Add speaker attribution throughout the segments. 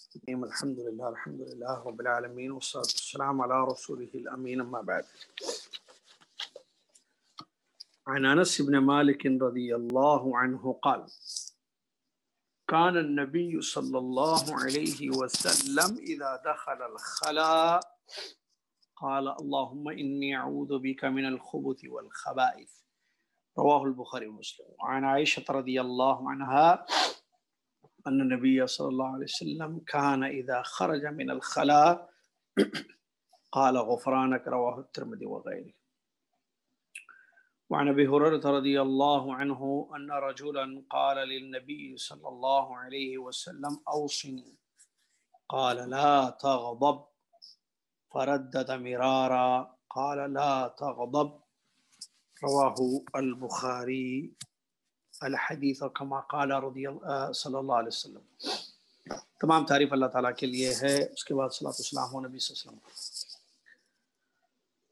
Speaker 1: الحمد لله رب العالمين والصلاة والسلام على رسوله الأمين أما بعد. عن أنس بن مالك رضي الله عنه قال كان النبي صلى الله عليه وسلم إذا دخل الخلاء قال اللهم إني أعوذ بك من الخبث والخبائث رواه البخاري ومسلم. وعن عائشة رضي الله عنها أن النبي صلى الله عليه وسلم كان إذا خرج من الخلاء قال غفرانك رواه الترمذي وغيره. وعن أبي هريرة رضي الله عنه أن رجلا قال للنبي صلى الله عليه وسلم أوصني قال لا تغضب فردد مرارا قال لا تغضب رواه البخاري الحدیث کما قال صلی اللہ علیہ وسلم. تمام تعریف اللہ تعالیٰ کے لیے ہے. اس کے بعد صلاۃ والسلام علی نبی صلی اللہ علیہ وسلم.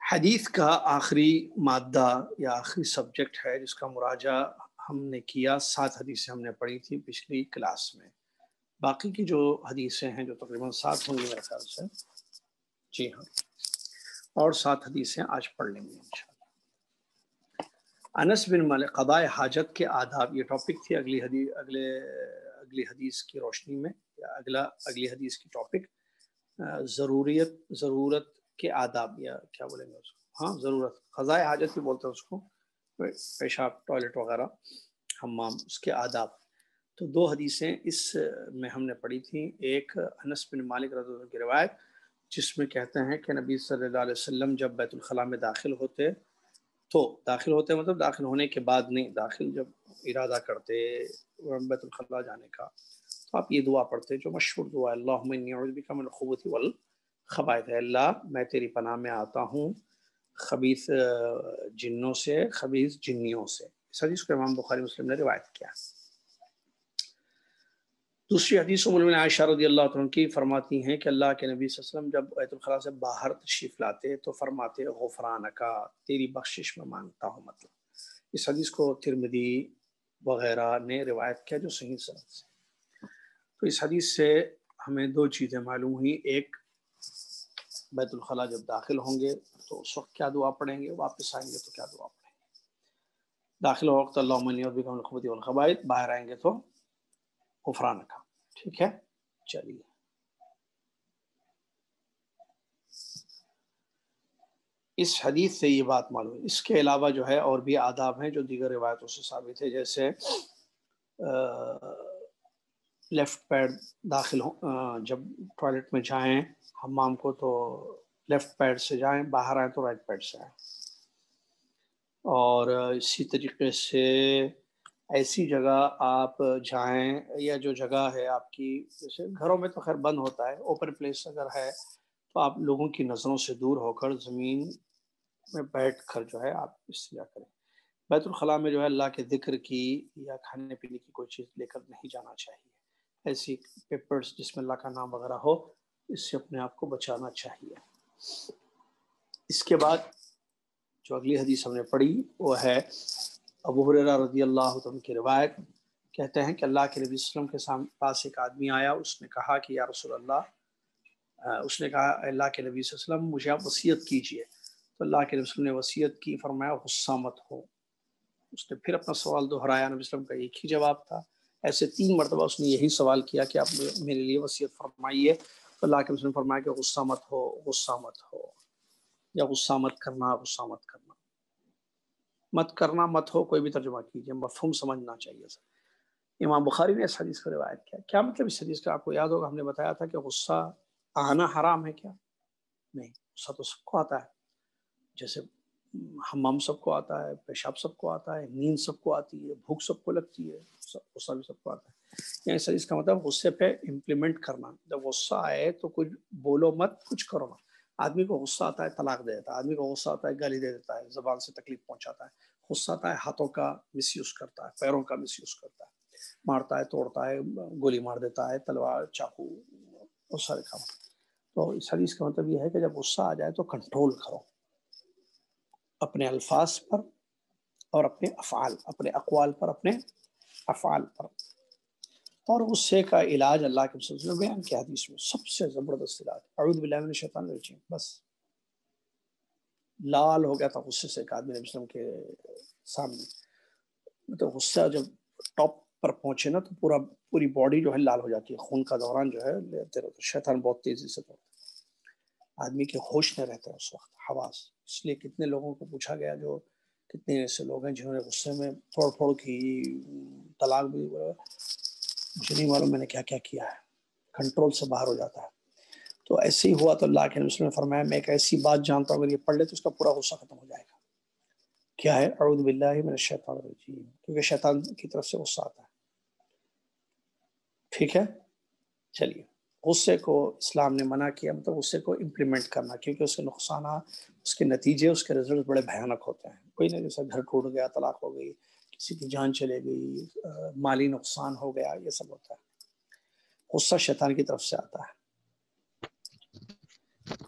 Speaker 1: حدیث کا آخری مادہ یا آخری سبجیکٹ ہے جس کا مراجعہ ہم نے کیا. 7 حدیثیں ہم نے پڑھی تھی پچھلی کلاس میں. باقی کی جو حدیثیں ہیں جو تقریباً 7 ہوں گی میرے خیال سے. جی ہاں, اور 7 حدیثیں آج پڑھ لیں گے انشاءاللہ. انس بن مالک قضاء حاجت کے آداب, یہ ٹاپک تھی اگلی حدیث کی روشنی میں, یا اگلی حدیث کی ٹاپک ضرورت کے آداب, یا کیا بولیں گے اس کو, ہاں ضرورت, قضاء حاجت بھی بولتے ہیں اس کو, پیشاب ٹوائلٹ وغیرہ حمام, اس کے آداب. تو 2 حدیثیں اس میں ہم نے پڑھی تھیں. ایک انس بن مالک رضی اللہ عنہ کی روایت جس میں کہتے ہیں کہ نبی صلی اللہ علیہ وسلم جب بیت الخلاء میں داخل ہوتے مطلب داخل ہونے کے بعد نہیں, داخل جب ارادہ کرتے بیت الخلاء جانے کا تو آپ یہ دعا پڑھتے جو مشہور دعا ہے, اللہم انی اعوذ بک من الخبث والخبائث, اللہ میں تیری پناہ میں آتا ہوں خبیث جنوں سے, خبیث جنیوں سے. اس حدیث کو امام بخاری مسلم نے روایت کیا. دوسری حدیث ام المؤمنین عائشہ رضی اللہ عنہ کی فرماتی ہیں کہ اللہ کے نبی صلی اللہ علیہ وسلم جب بیت الخلاء سے باہر تشریف لاتے تو فرماتے غفرانکا, تیری بخشش میں مانگتا ہوں. مطلب اس حدیث کو ترمذی وغیرہ نے روایت کیا جو صحیح سند سے. تو اس حدیث سے ہمیں 2 چیزیں معلوم ہوئی. ایک, بیت الخلاء جب داخل ہوں گے تو اس وقت کیا دعا پڑھیں گے, واپس آئیں گے تو کیا دعا پڑھیں گے. داخل ہو وقت اللہم انی اعوذ بک من الخبث والخبائث, باہر آئیں گے تو غفران کا. ٹھیک ہے, چلیے. اس حدیث سے یہ بات معلوم ہے. اس کے علاوہ جو ہے اور بھی آداب ہیں جو دیگر روایتوں سے ثابت ہے, جیسے لیفٹ پیر داخل جب ٹوائلٹ میں جائیں حمام کو تو لیفٹ پیر سے جائیں, باہر آئیں تو رائٹ پیر سے آئیں. اور اسی طریقے سے ایسی جگہ آپ جائیں, یا جو جگہ ہے آپ کی, جیسے گھروں میں تو خیر بند ہوتا ہے, اوپن پلیس اگر ہے تو آپ لوگوں کی نظروں سے دور ہو کر زمین میں بیٹھ کر جو ہے آپ استنجا کریں. بیت الخلاء میں جو ہے اللہ کے ذکر کی یا کھانے پینے کی کوئی چیز لے کر نہیں جانا چاہیے. ایسی پیپرز جس میں اللہ کا نام وغیرہ ہو, اس سے اپنے آپ کو بچانا چاہیے. اس کے بعد جو اگلی حدیث ہم نے پڑھی وہ ہے ابو ہریرہ رضی اللہ عنہ کی روایت. کہتے ہیں کہ اللہ کے نبی صلی اللہ علیہ وسلم کے پاس ایک آدمی آیا, اس نے کہا کہ یا رسول اللہ, اس نے کہا اللہ کے نبی صلی اللہ علیہ وسلم مجھے آپ وصیت کیجئے. تو اللہ کے نبی صلی اللہ علیہ وسلم نے وصیت کی, فرمایا غصہ مت ہو. اس نے پھر اپنا سوال دہرایا, نبی صلی اللہ علیہ وسلم کا ایک ہی جواب تھا. ایسے 3 مرتبہ اس نے یہی سوال کیا کہ آپ میرے لیے وصیت فرمائیے. تو اللہ کے نبی صلی اللہ علیہ وسلم نے فرمایا کہ غصہ مت ہو, غصہ مت ہو, یا غصہ مت کرنا, غصہ مت کرنا. مت کرنا مت ہو کوئی بھی ترجمہ کیجیے, مفہوم سمجھنا چاہیے سر. امام بخاری نے اس حدیث کو روایت کیا. کیا مطلب اس حدیث کا؟ آپ کو یاد ہوگا ہم نے بتایا تھا کہ غصہ آنا حرام ہے کیا؟ نہیں, غصہ تو سب کو آتا ہے. جیسے حمام سب کو آتا ہے, پیشاب سب کو آتا ہے, نیند سب کو آتی ہے, بھوک سب کو لگتی ہے, غصہ بھی سب کو آتا ہے. یعنی اس حدیث کا مطلب غصے پہ امپلیمنٹ کرنا. جب غصہ آئے تو کچھ بولو مت, کچھ کرو مت. آدمی کو غصہ آتا ہے طلاق دے دیتا ہے, آدمی کو غصہ آتا ہے گالی دے دیتا ہے, زبان سے تکلیف پہنچاتا ہے. غصہ آتا ہے ہاتھوں کا مس یوز کرتا ہے, پیروں کا مس یوز کرتا ہے, مارتا ہے, توڑتا ہے, گولی مار دیتا ہے, تلوار, چاقو, بہت سارے کام. تو اس حدیث کا مطلب یہ ہے کہ جب غصہ آ جائے تو کنٹرول کرو اپنے الفاظ پر اور اپنے افعال, اپنے اقوال پر, اپنے افعال پر. اور غصے کا علاج اللہ کے رسول نے بیان کیا حدیث میں، سب سے زبردست علاج اعوذ باللہ من الشیطان الرجیم. بس لال ہو گیا تھا غصے سے ایک آدمی نبی وسلم کے سامنے. تو غصہ جب ٹاپ پر پہنچے نا تو پوری باڈی جو ہے لال ہو جاتی ہے، خون کا دوران جو ہے شیطان بہت تیزی سے دوڑتا ہے، آدمی کے ہوش نہیں رہتے اس وقت، حواس. اس لیے کتنے لوگوں کو پوچھا گیا، جو کتنے ایسے لوگ ہیں جنہوں نے غصے میں پھوڑ کی، طلاق بھی، مجھے نہیں معلوم میں نے کیا کیا کیا ہے، کنٹرول سے باہر ہو جاتا ہے. تو ایسے ہی ہوا تو اللہ کے نبی نے فرمایا میں ایک ایسی بات جانتا ہوں اگر یہ پڑھ لے تو اس کا پورا غصہ ختم ہو جائے گا. کیا ہے؟ اعوذ باللہ من الشیطان الرجیم، کیونکہ شیطان کی طرف سے غصہ آتا ہے. ٹھیک ہے، چلیے. غصے کو اسلام نے منع کیا، مطلب غصے کو امپلیمنٹ کرنا، کیونکہ اس کے نقصانات، اس کے نتیجے، اس کے رزلٹ بڑے بھیانک ہوتے ہیں. کوئی نہ، جیسا گھر ٹوٹ گیا، طلاق ہو گئی، کسی کی جان چلے گئی، مالی نقصان ہو گیا، یہ سب ہوتا ہے. غصہ شیطان کی طرف سے آتا ہے.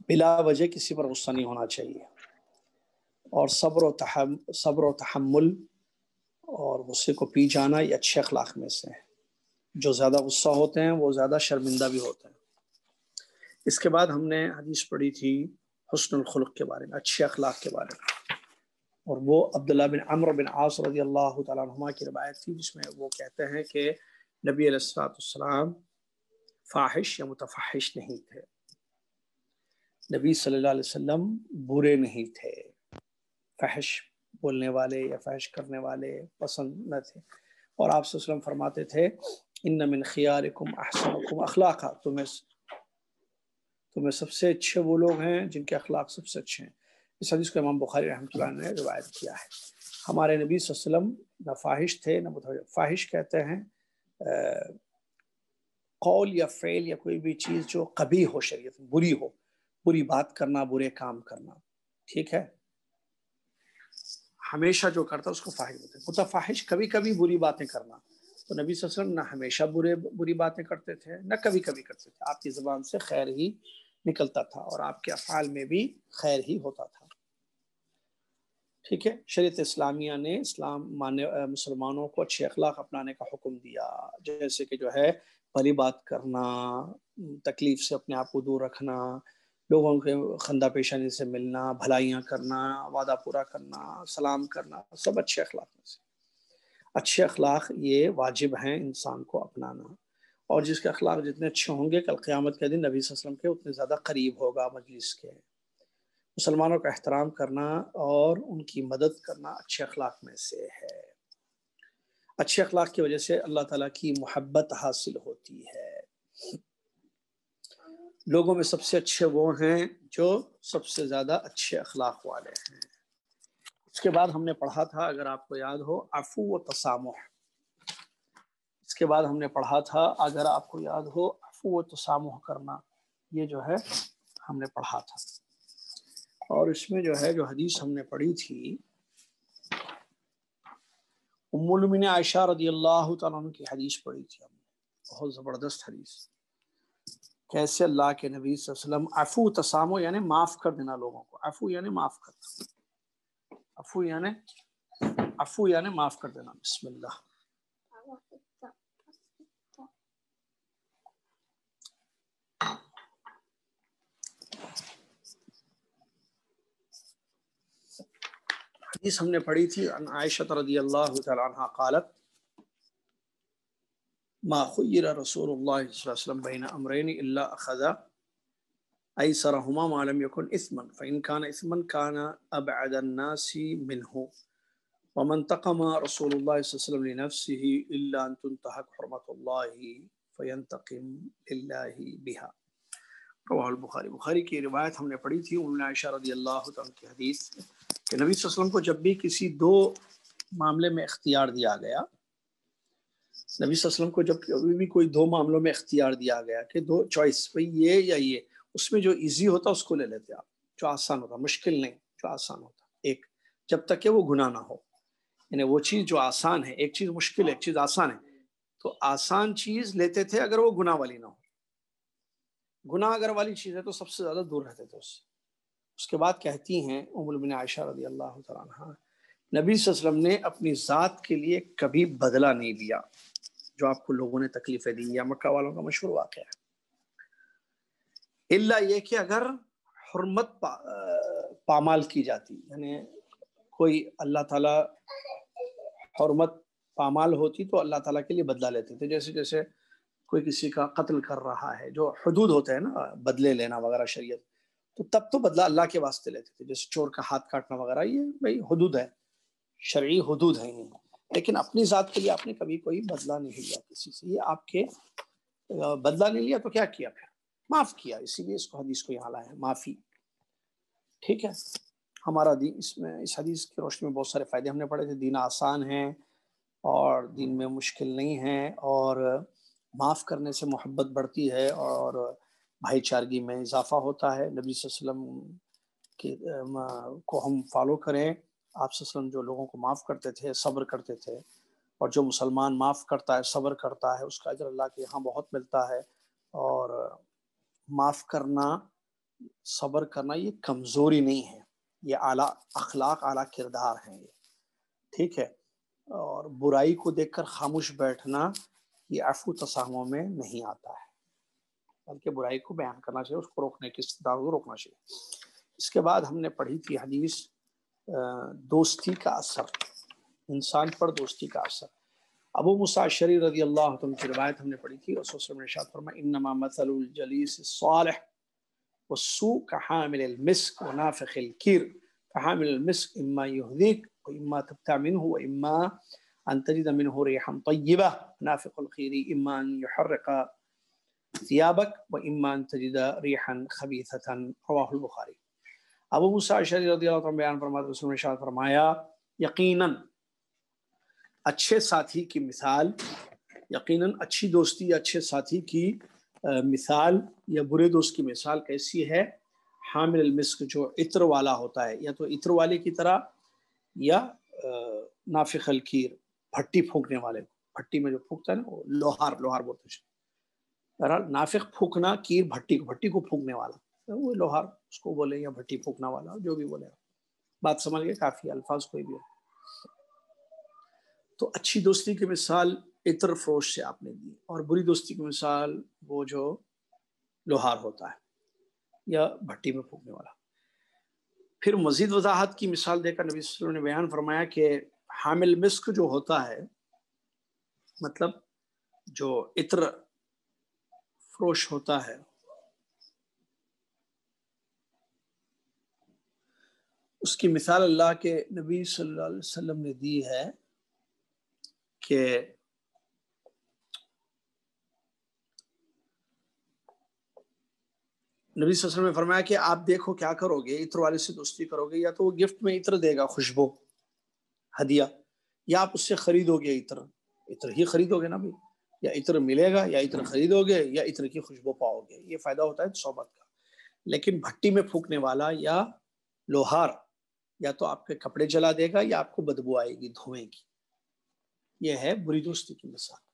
Speaker 1: بلا وجہ کسی پر غصہ نہیں ہونا چاہیے. اور صبر و تحمل اور غصے کو پی جانا یہ اچھے اخلاق میں سے ہیں. جو زیادہ غصہ ہوتے ہیں وہ زیادہ شرمندہ بھی ہوتے ہیں. اس کے بعد ہم نے حدیث پڑھی تھی حسن الخلق کے بارے میں، اچھے اخلاق کے بارے میں، اور وہ عبداللہ بن عمرو بن عاص رضی اللہ تعالیٰ عنہما کی روایت تھی، جس میں وہ کہتے ہیں کہ نبی علیہ الصلوۃ والسلام فاحش یا متفحش نہیں تھے. نبی صلی اللہ علیہ وسلم برے نہیں تھے، فحش بولنے والے یا فحش کرنے والے پسند نہ تھے. اور آپ صلی اللہ علیہ وسلم فرماتے تھے ان من خیارکم احسنکم اخلاقا، تمہیں سب سے اچھے وہ لوگ ہیں جن کے اخلاق سب سے اچھے ہیں. اس حدیث کو امام بخاری رحمۃ اللہ نے روایت کیا ہے. ہمارے نبی صلی اللہ علیہ وسلم نہ فاحش تھے نہ متفحش. فاحش کہتے ہیں قول یا فعل یا کوئی بھی چیز جو قبیح ہو، شریعت میں بری ہو، بری بات کرنا، برے کام کرنا. ٹھیک ہے، ہمیشہ جو کرتا اس کو فاحش ہوتا ہے. متفحش کبھی کبھی بری باتیں کرنا. تو نبی صلی اللہ علیہ وسلم نہ ہمیشہ بری باتیں کرتے تھے نہ کبھی کبھی کرتے تھے. آپ کی زبان سے خیر ہی نکلتا تھا اور آپ کے افعال میں بھی خیر ہی ہوتا تھا. ٹھیک ہے، شریعت اسلامیہ نے مسلمانوں کو اچھے اخلاق اپنانے کا حکم دیا، جیسے کہ جو ہے بھلی بات کرنا، تکلیف سے اپنے آپ کو دور رکھنا، لوگوں کے خندہ پیشانی سے ملنا، بھلائیاں کرنا، وعدہ پورا کرنا، سلام کرنا، سب اچھے اخلاق میں سے. اچھے اخلاق یہ واجب ہیں انسان کو اپنانا، اور جس کے اخلاق جتنے اچھے ہوں گے کل قیامت کے دن نبی صلی اللہ علیہ وسلم کے اتنے زیادہ قریب ہوگا مجلس کے. مسلمانوں کا احترام کرنا اور ان کی مدد کرنا اچھے اخلاق میں سے ہے. اچھے اخلاق کی وجہ سے اللہ تعالیٰ کی محبت حاصل ہوتی ہے. لوگوں میں سب سے اچھے وہ ہیں جو سب سے زیادہ اچھے اخلاق والے ہیں. اس کے بعد ہم نے پڑھا تھا، اگر آپ کو یاد ہو، عفو و تسامح. اس کے بعد ہم نے پڑھا تھا، اگر آپ کو یاد ہو، عفو و تسامح کرنا. یہ جو ہے ہم نے پڑھا تھا. اور اس میں جو ہے جو حدیث ہم نے پڑھی تھی ام المؤمنین عائشہ رضی اللہ تعالیٰ عنہ کی حدیث پڑھی تھی ہم نے، بہت زبردست حدیث. کیسے اللہ کے نبی صلی اللہ علیہ وسلم عفو تسامح یعنی معاف کر دینا لوگوں کو. عفو یعنی معاف کرنا، عفو یعنی معاف کر دینا. بسم اللہ. حدیث ہم نے پڑھی تھی عن عائشہ رضی اللہ تعالی عنہ قالت ما خیر رسول اللہ صلی اللہ علیہ وسلم بین امرین الا اخذ ایسرهما ما لم يكن اثما فان كان اثما كان ابعد الناس منه ومن تقم رسول الله صلی اللہ علیہ وسلم لنفسه الا ان تنتهك حرمة الله فينتقم لله بها. رواه البخاری. بخاری کی روایت ہم نے پڑھی تھی ام عائشہ رضی اللہ عنہ کی حدیث کہ نبی صلی اللہ علیہ وسلم کو جب بھی کسی دو معاملے میں اختیار دیا گیا، نبی صلی اللہ علیہ وسلم کو جب کبھی بھی کوئی دو معاملوں میں اختیار دیا گیا کہ دو چوائس، بھئی یہ یا یہ، اس میں جو ایزی ہوتا اس کو لے لیتے آپ، جو آسان ہوتا، مشکل نہیں، جو آسان ہوتا. ایک، جب تک کہ وہ گناہ نہ ہو. یعنی وہ چیز جو آسان ہے، ایک چیز مشکل ہے، ایک چیز آسان ہے، تو آسان چیز لیتے تھے اگر وہ گناہ والی نہ ہو. گناہ اگر والی چیز ہے تو سب سے زیادہ دور رہتے تھے اس سے. اس کے بعد کہتی ہیں ام المؤمنین عائشہ رضی اللہ تعالیٰ عنہ، نبی صلی اللہ علیہ وسلم نے اپنی ذات کے لیے کبھی بدلہ نہیں لیا. جو آپ کو لوگوں نے تکلیفیں دی، یا مکہ والوں کا مشہور واقعہ ہے. الا یہ کہ اگر حرمت پامال کی جاتی، یعنی کوئی اللہ تعالیٰ حرمت پامال ہوتی تو اللہ تعالیٰ کے لیے بدلہ لیتے تھے. جیسے کوئی کسی کا قتل کر رہا ہے، جو حدود ہوتے ہیں نا، بدلے لینا وغیرہ شریعت، تو تب تو بدلہ اللہ کے واسطے لیتے تھے. جیسے چور کا ہاتھ کاٹنا وغیرہ، یہ بھائی حدود ہے، شرعی حدود ہیں یہ. لیکن اپنی ذات کے لیے آپ نے کبھی کوئی بدلہ نہیں لیا کسی سے. یہ آپ کے بدلہ نہیں لیا تو کیا کیا؟ پھر معاف کیا. اسی لیے اس کو حدیث کو یہاں لایا ہے، معافی. ٹھیک ہے. ہمارا دین، اس حدیث کی روشنی میں بہت سارے فائدے ہم نے پڑھے تھے. دین آسان ہے اور دین میں مشکل نہیں ہے، اور معاف کرنے سے محبت بڑھتی ہے اور بھائی چارگی میں اضافہ ہوتا ہے. نبی صلی اللہ علیہ وسلم کو ہم فالو کریں. آپ صلی اللہ علیہ وسلم جو لوگوں کو معاف کرتے تھے، صبر کرتے تھے، اور جو مسلمان معاف کرتا ہے، صبر کرتا ہے، اس کا اجر اللہ کے یہاں بہت ملتا ہے. اور معاف کرنا، صبر کرنا یہ کمزوری نہیں ہے، یہ اعلیٰ اخلاق، اعلیٰ کردار ہیں یہ. ٹھیک ہے. اور برائی کو دیکھ کر خاموش بیٹھنا یہ عفو تسامح میں نہیں آتا ہے، بلکہ برائی کو بیان کرنا چاہیے، اس کو روکنے کی استطاعت کو روکنا چاہیے. اس کے بعد ہم نے پڑھی تھی حدیث دوستی کا اثر، انسان پر دوستی کا اثر. ابو موسیٰ اشعری رضی اللہ عنہ کی روایت ہم نے پڑھی تھی. رسول صلی اللہ علیہ وسلم نے ارشاد فرمایا انما مثل الجلیس الصالح والسوء كحامل المسك ونافخ الكير. فحامل المسك اما يهذيك واما تبتاع منه واما ان تجد منه ريحا طيبه. نافخ الخير اما ان يحرق ثيابك واما ان تجد ريحا خبيثه. رواه البخاری. ابو موسیٰ اشعری رضی اللہ عنہ بیان فرماتے رسول نے ارشاد فرمایا یقیناً اچھے ساتھی کی مثال، یقیناً اچھی دوستی یا اچھے ساتھی کی مثال یا برے دوست کی مثال کیسی ہے؟ حامل المسک، جو عطر والا ہوتا ہے، یا تو عطر والے کی طرح، یا نافخ الکیر، بھٹی پھونکنے والے. بھٹی میں جو پھونکتا ہے نا، وہ لوہار بولتے ہیں. بہرحال نافخ پھونکنا، کیر بھٹی کو پھونکنے والا، وہ لوہار اس کو بولے، یا بھٹی پھونکنا والا، جو بھی بولے. بات سمجھ گئے؟ کافی الفاظ کوئی بھی ہو. تو اچھی دوستی کی مثال عطر فروش سے آپ نے دی، اور بری دوستی کی مثال وہ جو لوہار ہوتا ہے یا بھٹی میں پھونکنے والا. پھر مزید وضاحت کی مثال دے کر نبی صلی اللہ علیہ وسلم نے بیان فرمایا کہ حامل مسک جو ہوتا ہے، مطلب جو عطر فروش ہوتا ہے، اس کی مثال اللہ کے نبی صلی اللہ علیہ وسلم نے دی ہے کہ نبی صلی اللہ علیہ وسلم نے فرمایا کہ آپ دیکھو کیا کرو گے، عطر والے سے دوستی کرو گے، یا تو وہ گفٹ میں عطر دے گا، خوشبو، ہدیہ، یا آپ اس سے خریدو گے عطر ہی خریدو گے نا بھائی، یا عطر ملے گا، یا عطر خریدو گے، یا عطر کی خوشبو پاؤ گے. یہ فائدہ ہوتا ہے صحبت کا. لیکن بھٹی میں پھونکنے والا یا لوہار یا تو آپ کے کپڑے جلا دے گا، یا آپ کو بدبو آئے گی دھوئیں کی. یہ ہے بری دوستی کی مثال.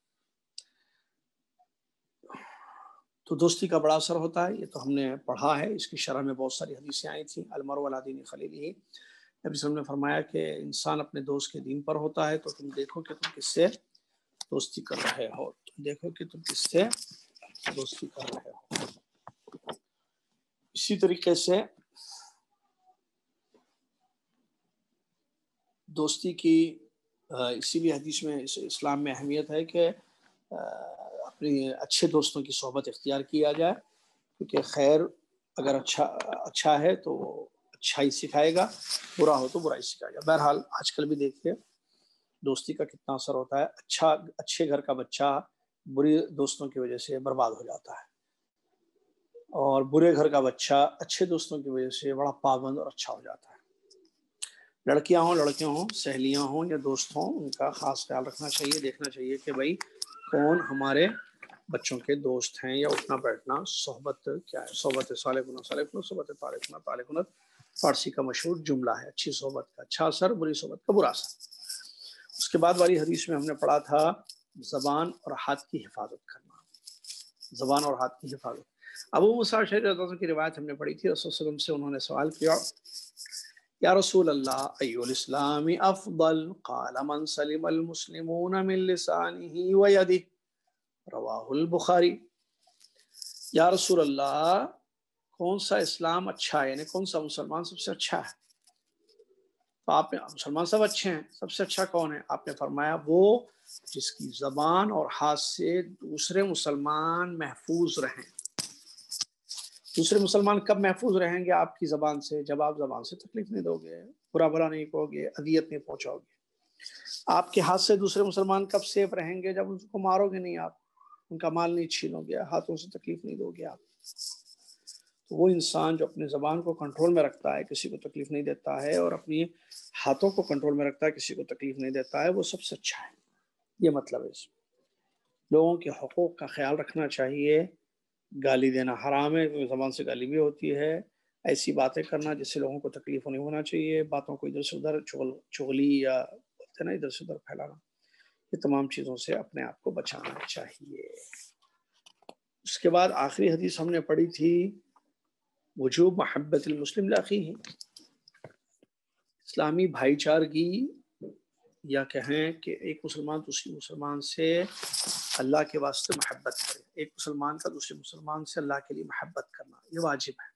Speaker 1: تو دوستی کا بڑا اثر ہوتا ہے، یہ تو ہم نے پڑھا ہے. اس کی شرح میں بہت ساری حدیثیں آئی تھیں. المرء علی دین خلیلہ، نبی صلی اللہ علیہ وسلم نے فرمایا کہ انسان اپنے دوست کے دین پر ہوتا ہے. تو تم دیکھو کہ تم کس سے دوستی کر رہے ہو، اسی طریقے سے دوستی کی اسی لیے حدیث میں اسلام میں اہمیت ہے کہ اپنے اچھے دوستوں کی صحبت اختیار کیا جائے، کیونکہ خیر اگر اچھا ہے تو اچھائی سکھائے گا، برا ہو تو برائی سکھائے گا. بہرحال آج کل بھی دیکھیے دوستی کا کتنا اثر ہوتا ہے. اچھے گھر کا بچہ بری دوستوں کی وجہ سے برباد ہو جاتا ہے، اور برے گھر کا بچہ اچھے دوستوں کی وجہ سے بڑا پابند اور اچھا ہو جاتا ہے. لڑکیاں ہوں، لڑکے ہوں، سہیلیاں ہوں یا دوست ہوں، ان کا خاص خیال رکھنا چاہیے، دیکھنا چاہیے کہ بھائی کون ہمارے بچوں کے دوست ہیں، یا اٹھنا بیٹھنا، صحبت کیا ہے. صحبت صالح صالح، صحبت طارق طارق، فارسی کا مشہور جملہ ہے. اچھی صحبت کا اچھا اثر، بری صحبت کا برا اثر. اس کے بعد والی حدیث میں ہم نے پڑھا تھا زبان اور ہاتھ کی حفاظت کرنا. زبان اور ہاتھ کی حفاظت. ابو موسیٰ اشعری رضی اللہ عنہ کی روایت ہم نے پڑھی تھی. رسول صلی اللہ علیہ وسلم سے انہوں نے سوال کیا، یا رسول اللہ ای الاسلام افضل؟ قال من سلم المسلمون من لسانه ویده. رواہ البخاری۔ یا رسول اللہ کون سا اسلام اچھا ہے، یعنی کون سا مسلمان سب سے اچھا ہے؟ تو آپ نے مسلمان سب اچھے ہیں، سب سے اچھا کون ہے؟ آپ نے فرمایا وہ جس کی زبان اور ہاتھ سے دوسرے مسلمان محفوظ رہیں۔ دوسرے مسلمان کب محفوظ رہیں گے آپ کی زبان سے؟ جب آپ زبان سے تکلیف نہیں دو گے، برا بھلا نہیں کہو گے، اذیت نہیں پہنچاؤ گے۔ آپ کے ہاتھ سے دوسرے مسلمان کب سیف رہیں گے؟ جب ان کو مارو گے نہیں، آپ ان کا مال نہیں چھینو گے، ہاتھوں سے تکلیف نہیں دو گے آپ۔ تو وہ انسان جو اپنی زبان کو کنٹرول میں رکھتا ہے، کسی کو تکلیف نہیں دیتا ہے، اور اپنی ہاتھوں کو کنٹرول میں رکھتا ہے، کسی کو تکلیف نہیں دیتا ہے، وہ سب سے اچھا ہے۔ یہ مطلب ہے اس میں لوگوں کے حقوق کا خیال رکھنا چاہیے۔ گالی دینا حرام ہے، کیونکہ زبان سے گالی بھی ہوتی ہے۔ ایسی باتیں کرنا جس سے لوگوں کو تکلیف نہیں ہونا چاہیے، باتوں کو ادھر سے ادھر چغلی یا بولتے ہیں نا ادھر سے ادھر پھیلانا، یہ تمام چیزوں سے اپنے آپ کو بچانا چاہیے۔ اس کے بعد آخری حدیث ہم نے پڑھی تھی وجوب محبت المسلم لاخیہ، اسلامی بھائی چارگی، یا کہیں کہ ایک مسلمان دوسری مسلمان سے اللہ کے واسطے محبت کرے، ایک مسلمان کا دوسرے مسلمان سے اللہ کے لیے محبت کرنا یہ واجب ہے۔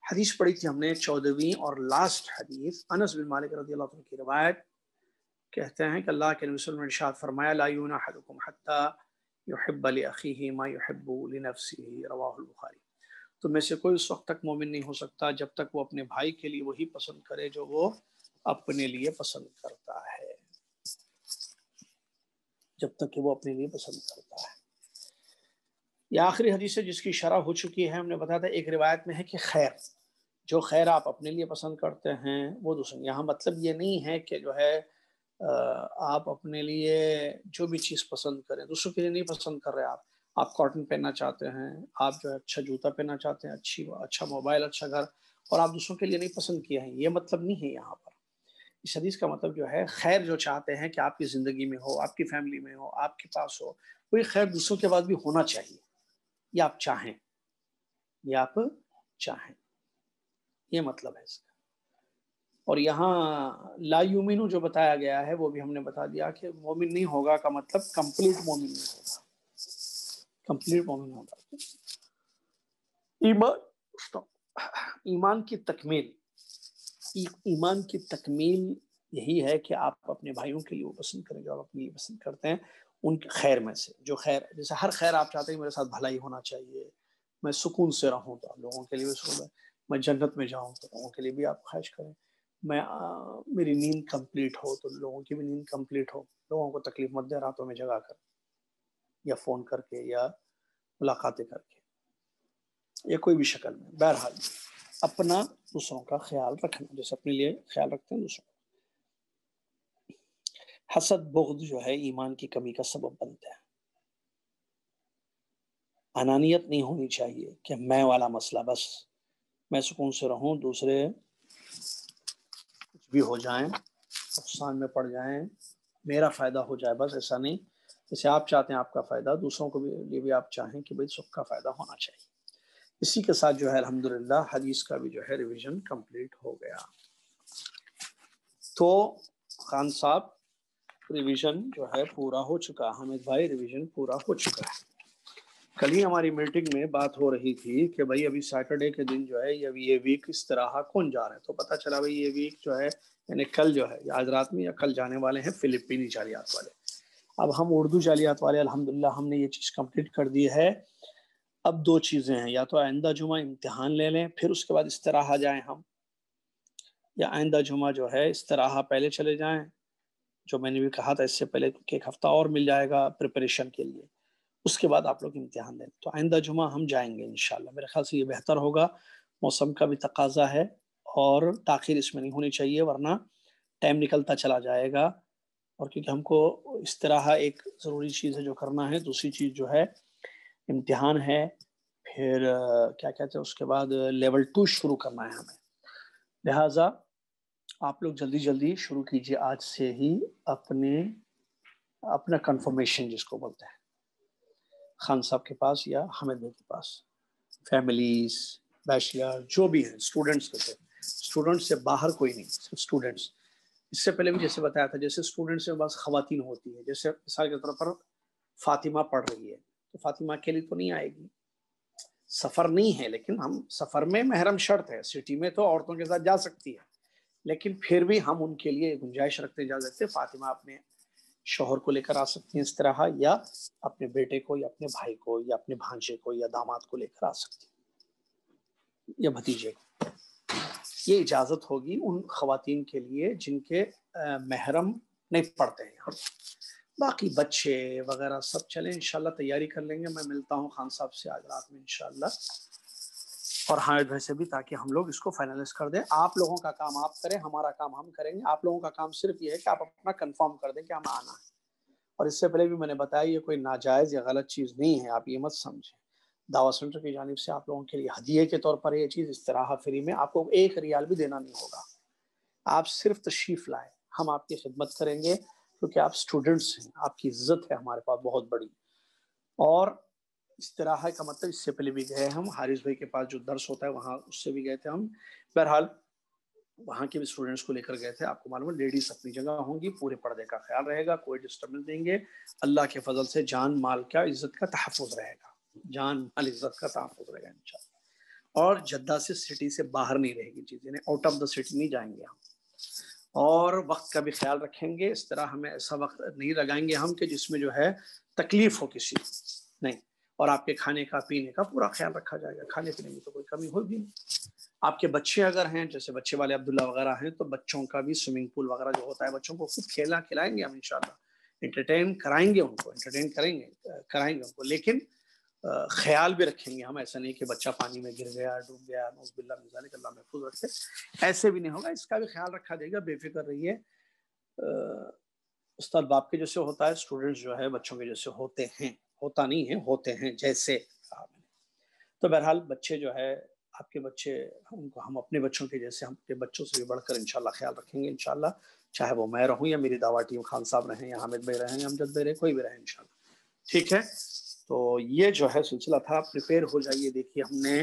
Speaker 1: حدیث پڑھی تھی ہم نے 14ویں اور لاسٹ حدیث، انس بن مالک رضی اللہ عنہ کی روایت، کہتے ہیں کہ اللہ کے نبی صلی اللہ علیہ وسلم نے ارشاد فرمایا لا یؤمن احدکم حتی یحب لاخیہ ما یحب لنفسہ، رواہ البخاری۔ تو میں سے کوئی اس وقت تک مومن نہیں ہو سکتا جب تک وہ اپنے بھائی کے لیے وہی پسند کرے جو وہ اپنے لیے پسند کرتا ہے، جب تک کہ وہ اپنے لیے پسند کرتا ہے۔ یہ آخری حدیث ہے جس کی شرح ہو چکی ہے، ہم نے بتایا تھا ایک روایت میں ہے کہ خیر، جو خیر آپ اپنے لیے پسند کرتے ہیں وہ دوسرے، یہاں مطلب یہ نہیں ہے کہ جو ہے آپ اپنے لیے جو بھی چیز پسند کریں دوسروں کے لیے نہیں پسند کر رہے۔ آپ کاٹن پہننا چاہتے ہیں، آپ جو ہے اچھا جوتا پہننا چاہتے ہیں، اچھا موبائل، اچھا گھر، اور آپ دوسروں کے لیے نہیں پسند کیا ہے، یہ مطلب نہیں ہے یہاں پر۔ اس حدیث کا مطلب جو ہے خیر جو چاہتے ہیں کہ آپ کی زندگی میں ہو، آپ کی فیملی میں ہو، آپ کے پاس ہو، وہی خیر دوسروں کے بعد بھی ہونا چاہیے، یہ آپ چاہیں، یہ آپ چاہیں، یہ مطلب ہے اس کا۔ اور یہاں لا یومنو جو بتایا گیا ہے وہ بھی ہم نے بتا دیا کہ مومن نہیں ہوگا کا مطلب کمپلیٹ مومن نہیں ہوگا، کمپلیٹ مومن ہوگا۔ ایمان کی تکمیل، ایمان کی تکمیل یہی ہے کہ آپ اپنے بھائیوں کے لیے وہ پسند کریں جو آپ اپنے لیے پسند کرتے ہیں، ان کے خیر میں سے جو خیر، جیسے ہر خیر آپ چاہتے ہیں میرے ساتھ بھلائی ہونا چاہیے، میں سکون سے رہوں تو لوگوں کے لیے بھی سکون ہے، میں جنت میں جاؤں تو لوگوں کے لیے بھی آپ خواہش کریں، میں میری نیند کمپلیٹ ہو تو لوگوں کی بھی نیند کمپلیٹ ہو، لوگوں کو تکلیف مت دے راتوں میں جگا کر یا فون کر کے یا ملاقاتیں کر کے یا کوئی بھی شکل میں، بہرحال اپنا دوسروں کا خیال رکھنا جیسے اپنے لیے خیال رکھتے ہیں دوسروں۔ حسد بغض جو ہے ایمان کی کمی کا سبب بنتا ہے۔ انانیت نہیں ہونی چاہیے کہ میں والا مسئلہ، بس میں سکون سے رہوں، دوسرے کچھ بھی ہو جائیں، نقصان میں پڑ جائیں، میرا فائدہ ہو جائے، بس ایسا نہیں۔ جیسے آپ چاہتے ہیں آپ کا فائدہ، دوسروں کو لیے بھی آپ چاہیں کہ بھئی سب کا فائدہ ہونا چاہیے۔ اسی کے ساتھ جو ہے الحمدللہ حدیث کا بھی جو ہے ریویژن کمپلیٹ ہو گیا۔ تو خان صاحب ریویژن جو ہے پورا ہو چکا، حامد بھائی ریویژن پورا ہو چکا ہے۔ کل ہی ہماری میٹنگ میں بات ہو رہی تھی کہ بھائی ابھی سیٹرڈے کے دن جو ہے یہ ویک اس طرح کون جا رہے ہیں، تو پتہ چلا بھائی یہ ویک جو ہے یعنی کل جو ہے آج رات میں یا کل جانے والے ہیں فلپینی جالیات والے۔ اب ہم اردو جالیات والے الحمدللہ ہم نے یہ چیز کمپلیٹ کر دی ہے۔ اب دو چیزیں ہیں، یا تو آئندہ جمعہ امتحان لے لیں پھر اس کے بعد استراحہ جائیں ہم، یا آئندہ جمعہ جو ہے استراحہ پہلے چلے جائیں، جو میں نے بھی کہا تھا اس سے پہلے کہ ایک ہفتہ اور مل جائے گا پریپریشن کے لیے، اس کے بعد آپ لوگ امتحان دیں۔ تو آئندہ جمعہ ہم جائیں گے انشاءاللہ، میرے خیال سے یہ بہتر ہوگا، موسم کا بھی تقاضا ہے اور تاخیر اس میں نہیں ہونی چاہیے ورنہ ٹائم نکلتا چلا جائے گا، اور کیونکہ ہم کو استراحہ ایک ضروری چیز ہے جو کرنا ہے، دوسری چیز جو ہے امتحان ہے، پھر کیا کہتے ہیں اس کے بعد لیول 2 شروع کرنا ہے ہمیں، لہٰذا آپ لوگ جلدی جلدی شروع کیجئے آج سے ہی اپنا کنفرمیشن جس کو بولتے ہیں خان صاحب کے پاس یا حامد بھائی کے پاس، فیملیز، بیچلر جو بھی ہیں، اسٹوڈنٹس کے تھے، اسٹوڈنٹس سے باہر کوئی نہیں، صرف اسٹوڈنٹس۔ اس سے پہلے بھی جیسے بتایا تھا جیسے اسٹوڈنٹس میں بعض خواتین ہوتی ہیں، جیسے مثال کے طور پر فاطمہ پڑھ رہی ہے تو فاطمہ کے لیے تو نہیں آئے گی، سفر نہیں ہے، لیکن ہم سفر میں محرم شرط ہے، سٹی میں تو عورتوں کے ساتھ جا سکتی ہے، لیکن پھر بھی ہم ان کے لیے گنجائش رکھتے جا سکتے، فاطمہ اپنے شوہر کو لے کر آ سکتی ہیں اس طرح، یا اپنے بیٹے کو یا اپنے بھائی کو یا اپنے بھانجے کو یا داماد کو لے کر آ سکتی ہیں، یا بھتیجے کو۔ یہ اجازت ہوگی ان خواتین کے لیے جن کے محرم نہیں پڑھتے ہیں۔ باقی بچے وغیرہ سب چلیں انشاءاللہ تیاری کر لیں گے، میں ملتا ہوں خان صاحب سے آج رات میں انشاءاللہ، اور حامد بھائی سے بھی، تاکہ ہم لوگ اس کو فائنلائز کر دیں۔ آپ لوگوں کا کام آپ کریں، ہمارا کام ہم کریں گے۔ آپ لوگوں کا کام صرف یہ ہے کہ آپ اپنا کنفرم کر دیں کہ ہمیں آنا ہے، اور اس سے پہلے بھی میں نے بتایا یہ کوئی ناجائز یا غلط چیز نہیں ہے، آپ یہ مت سمجھیں۔ دعوت سینٹر کی جانب سے آپ لوگوں کے لیے ہدیے کے طور پر یہ چیز استراحہ فری میں، آپ کو 1 ریال بھی دینا نہیں ہوگا، آپ صرف تشریف لائیں، ہم آپ کی خدمت کریں گے، کیونکہ آپ اسٹوڈنٹس ہیں، آپ کی عزت ہے ہمارے پاس بہت بڑی۔ اور استراحہ کا مطلب اس سے پہلے بھی گئے ہم، حارث بھائی کے پاس جو درس ہوتا ہے وہاں اس سے بھی گئے تھے ہم، بہرحال وہاں کے بھی اسٹوڈنٹس کو لے کر گئے تھے۔ آپ کو معلوم ہے لیڈیز اپنی جگہ ہوں گی، پورے پردے کا خیال رہے گا، کوئی ڈسٹربنس دیں گے، اللہ کے فضل سے جان مال کا عزت کا تحفظ رہے گا، جان مال عزت کا تحفظ رہے گا انشاءاللہ۔ اور جدہ سے سٹی سے باہر نہیں رہے گی چیز، یعنی آؤٹ آف دا سٹی نہیں جائیں گے ہم، اور وقت کا بھی خیال رکھیں گے، اس طرح ہمیں ایسا وقت نہیں لگائیں گے ہم کہ جس میں جو ہے تکلیف ہو کسی نہیں، اور آپ کے کھانے کا پینے کا پورا خیال رکھا جائے گا، کھانے پینے میں تو کوئی کمی ہوگی نہیں۔ آپ کے بچے اگر ہیں، جیسے بچے والے عبداللہ وغیرہ ہیں، تو بچوں کا بھی سوئمنگ پول وغیرہ جو ہوتا ہے، بچوں کو خوب کھلائیں گے ہم انشاءاللہ، انٹرٹین کرائیں گے ان کو، انٹرٹین کرائیں گے ان کو، لیکن خیال بھی رکھیں گے ہم، ایسا نہیں کہ بچہ پانی میں گر گیا، ڈوب گیا، نعوذ باللہ من ذالک، اللہ محفوظ رکھے، ایسے بھی نہیں ہوگا، اس کا بھی خیال رکھا جائے گا، بے فکر رہیے۔ استاد باپ کے جیسے ہوتا ہے، اسٹوڈنٹس جو ہے بچوں کے جیسے ہوتے ہیں، ہوتا نہیں ہے، ہوتے ہیں جیسے کہا میں نے۔ تو بہرحال بچے جو ہے آپ کے بچے، ان کو ہم اپنے بچوں کے جیسے، ہم اپنے بچوں سے بھی بڑھ کر انشاءاللہ خیال رکھیں گے انشاءاللہ، چاہے وہ میں رہوں یا میری دعوی ٹیم خان صاحب رہیں یا حامد بھائی رہیں یا امجد بھائی رہیں، کوئی بھی رہے انشاءاللہ، ٹھیک ہے۔ تو یہ جو ہے سلسلہ تھا، پریپیئر ہو جائیے۔ دیکھیے ہم نے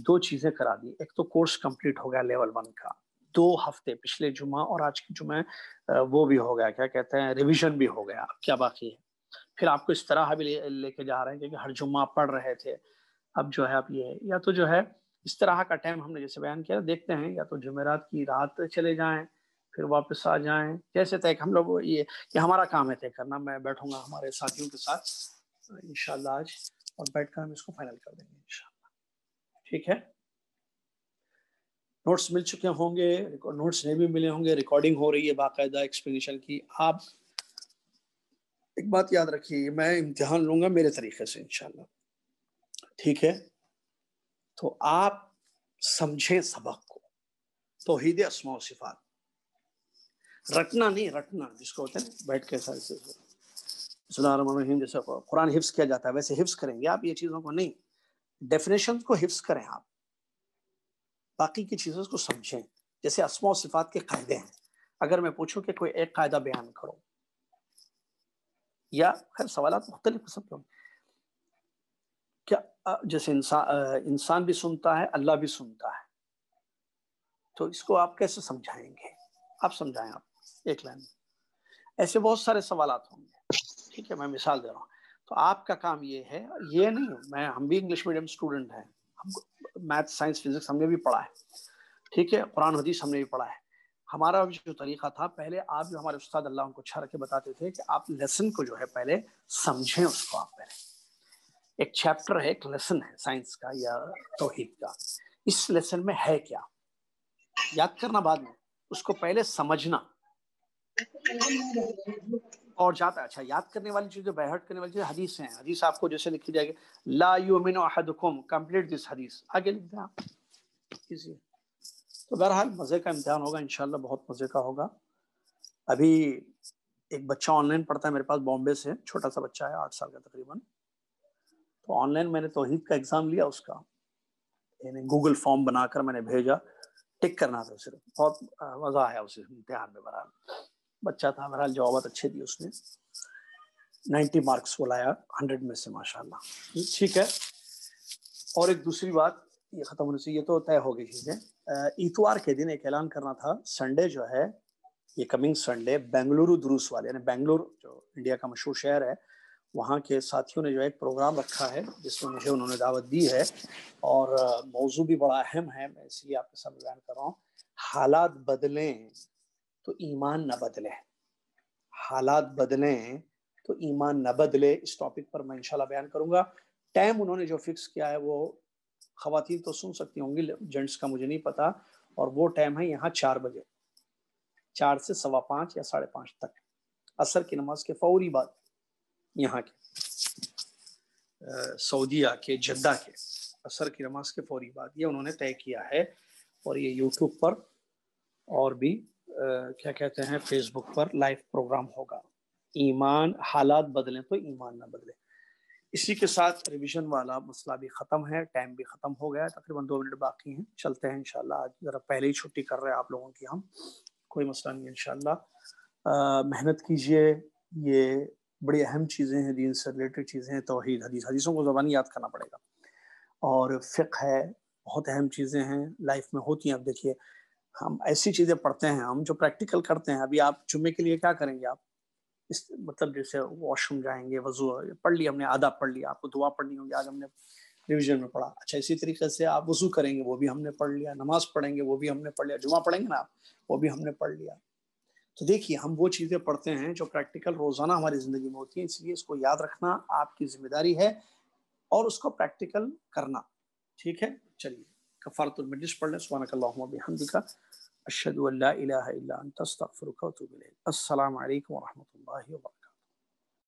Speaker 1: 2 چیزیں کرا دی، ایک تو کورس کمپلیٹ ہو گیا لیول 1 کا، 2 ہفتے پچھلے جمعہ اور آج کی جمعہ وہ بھی ہو گیا، کیا کہتے ہیں، ریویژن بھی ہو گیا، اب کیا باقی ہے؟ پھر آپ کو اس طرح بھی لے کے جا رہے ہیں کیونکہ ہر جمعہ آپ پڑھ رہے تھے، اب جو ہے اب یہ یا تو جو ہے اس طرح کا ٹائم ہم نے جیسے بیان کیا، دیکھتے ہیں یا تو جمعرات کی رات چلے جائیں پھر واپس آ جائیں، جیسے طے ہم لوگ، یہ ہمارا کام ہے طے کرنا، میں بیٹھوں گا ہمارے ساتھیوں کے ساتھ انشاءاللہ آج، اور بیٹھ کر ہم اس کو فائنل کر دیں گے انشاءاللہ، ٹھیک ہے۔ نوٹس مل چکے ہوں گے، نوٹس نہیں بھی ملے ہوں گے، ریکارڈنگ ہو رہی ہے باقاعدہ ایکسپلینیشن کی۔ آپ ایک بات یاد رکھیے، میں امتحان لوں گا میرے طریقے سے انشاءاللہ، ٹھیک ہے۔ تو آپ سمجھیں سبق کو، توحید اسماء و صفات، رٹنا نہیں، رٹنا جس کو ہوتا ہے بیٹھ کے سارے سے بسم اللہ الرحمن الرحیم، جیسے قرآن حفظ کیا جاتا ہے ویسے حفظ کریں گے آپ، یہ چیزوں کو نہیں، ڈیفینیشن کو حفظ کریں آپ، باقی کی چیزوں کو سمجھیں، جیسے اسماء و صفات کے قاعدے ہیں، اگر میں پوچھوں کہ کوئی ایک قاعدہ بیان کرو، یا خیر سوالات مختلف قسم کے ہوں، کیا جیسے انسان بھی سنتا ہے، اللہ بھی سنتا ہے، تو اس کو آپ کیسے سمجھائیں گے؟ آپ سمجھائیں، آپ ایک لائن میں، ایسے بہت سارے سوالات ہوں گے، ٹھیک ہے، میں مثال دے رہا ہوں۔ تو آپ کا کام یہ ہے، یہ نہیں، ہم بھی انگلش میڈیم اسٹوڈنٹ ہیں، ہم میتھ سائنس فزکس ہم نے بھی پڑھا ہے، ٹھیک ہے، قرآن حدیث ہم نے بھی پڑھا ہے۔ ہمارا جو طریقہ تھا، پہلے آپ جو ہمارے استاد اللہ ان کو اچھا رکھے بتاتے تھے کہ آپ لیسن کو جو ہے پہلے سمجھیں، اس کو آپ پہلے ایک چیپٹر ہے، ایک لیسن ہے سائنس کا یا توحید کا، اس لیسن میں ہے کیا، یاد کرنا بعد میں، اس کو پہلے سمجھنا، اور جاتا ہے اچھا یاد کرنے والی چیزیں، بہٹ کرنے والی چیزیں حدیث ہیں، حدیث آپ کو جیسے لکھی جائے گی، لا یؤمن احدکم، کمپلیٹ دس حدیث، آگے لکھ دیں آپ، ایزی ہے۔ تو بہرحال مزے کا امتحان ہوگا انشاءاللہ، بہت مزے کا ہوگا۔ ابھی ایک بچہ آن لائن پڑھتا ہے میرے پاس بامبے سے، چھوٹا سا بچہ ہے 8 سال کا تقریباً، تو آن لائن میں نے توحید کا ایگزام لیا اس کا، یعنی گوگل فارم بنا کر میں نے بھیجا، ٹک کرنا تھا صرف، بہت مزہ آیا اس امتحان میں، بہرحال بچہ تھا، بہرحال جوابات اچھے دیے اس نے، 90 مارکس وہ لایا 100 میں سے ماشاءاللہ، ٹھیک ہے۔ اور ایک دوسری بات، یہ ختم ہونے سے یہ تو طے ہو گئی چیزیں، اتوار کے دن ایک اعلان کرنا تھا، سنڈے جو ہے یہ کمنگ سنڈے، بنگلورو دروس والے، یعنی بنگلور جو انڈیا کا مشہور شہر ہے، وہاں کے ساتھیوں نے جو ایک پروگرام رکھا ہے جس میں مجھے انہوں نے دعوت دی ہے، اور موضوع بھی بڑا اہم ہے، میں اس لیے آپ کے سامنے بیان کر رہا ہوں۔ حالات بدلیں تو ایمان نہ بدلے، حالات بدلیں تو ایمان نہ بدلے، اس ٹاپک پر میں انشاءاللہ بیان کروں گا۔ ٹائم انہوں نے جو فکس کیا ہے وہ خواتین تو سن سکتی ہوں گی، جنٹس کا مجھے نہیں پتا، اور وہ ٹائم ہے یہاں 4 بجے، 4 سے 5:15 یا 5:30 تک، عصر کی نماز کے فوری بعد، یہاں کے سعودیہ کے جدہ کے عصر کی نماز کے فوری بعد، یہ انہوں نے طے کیا ہے، اور یہ یوٹیوب پر اور بھی کیا کہتے ہیں فیس بک پر لائیو پروگرام ہوگا۔ ایمان، حالات بدلیں تو ایمان نہ بدلے۔ اسی کے ساتھ ریویژن والا مسئلہ بھی ختم ہے، ٹائم بھی ختم ہو گیا ہے، تقریباً 2 منٹ باقی ہیں، چلتے ہیں انشاءاللہ۔ آج ذرا پہلے ہی چھٹی کر رہے ہیں آپ لوگوں کی ہم، کوئی مسئلہ نہیں ہے انشاءاللہ۔ محنت کیجئے، یہ بڑی اہم چیزیں ہیں، دین سے ریلیٹڈ چیزیں ہیں، توحید، حدیثوں کو زبانی یاد کرنا پڑے گا، اور فقہ ہے، بہت اہم چیزیں ہیں لائف میں ہوتی ہیں۔ اب دیکھیے ہم ایسی چیزیں پڑھتے ہیں ہم جو پریکٹیکل کرتے ہیں۔ ابھی آپ جمعے کے لیے کیا کریں گے؟ آپ مطلب جیسے واش روم جائیں گے، وضو پڑھ لیا ہم نے، آدھا پڑھ لیا، آپ کو دعا پڑھنی ہوگی، آج ہم نے ریویژن میں پڑھا۔ اچھا اسی طریقے سے آپ وضو کریں گے، وہ بھی ہم نے پڑھ لیا، نماز پڑھیں گے، وہ بھی ہم نے پڑھ لیا، جمعہ پڑھیں گے نا آپ، وہ بھی ہم نے پڑھ لیا۔ تو دیکھیے ہم وہ چیزیں پڑھتے ہیں جو پریکٹیکل روزانہ ہماری زندگی میں ہوتی ہیں، اس لیے اس کو یاد رکھنا آپ کی ذمہ داری ہے، اور اس کو پریکٹیکل کرنا، ٹھیک ہے؟ چلیے کفارۃ المجلس پڑھ لیں۔ سبحانک اللہم و بحمدک، اشہد ان لا الہ الا انت، استغفرک و اتوب الیک۔ السلام علیکم ورحمۃ اللہ وبرکاتہ۔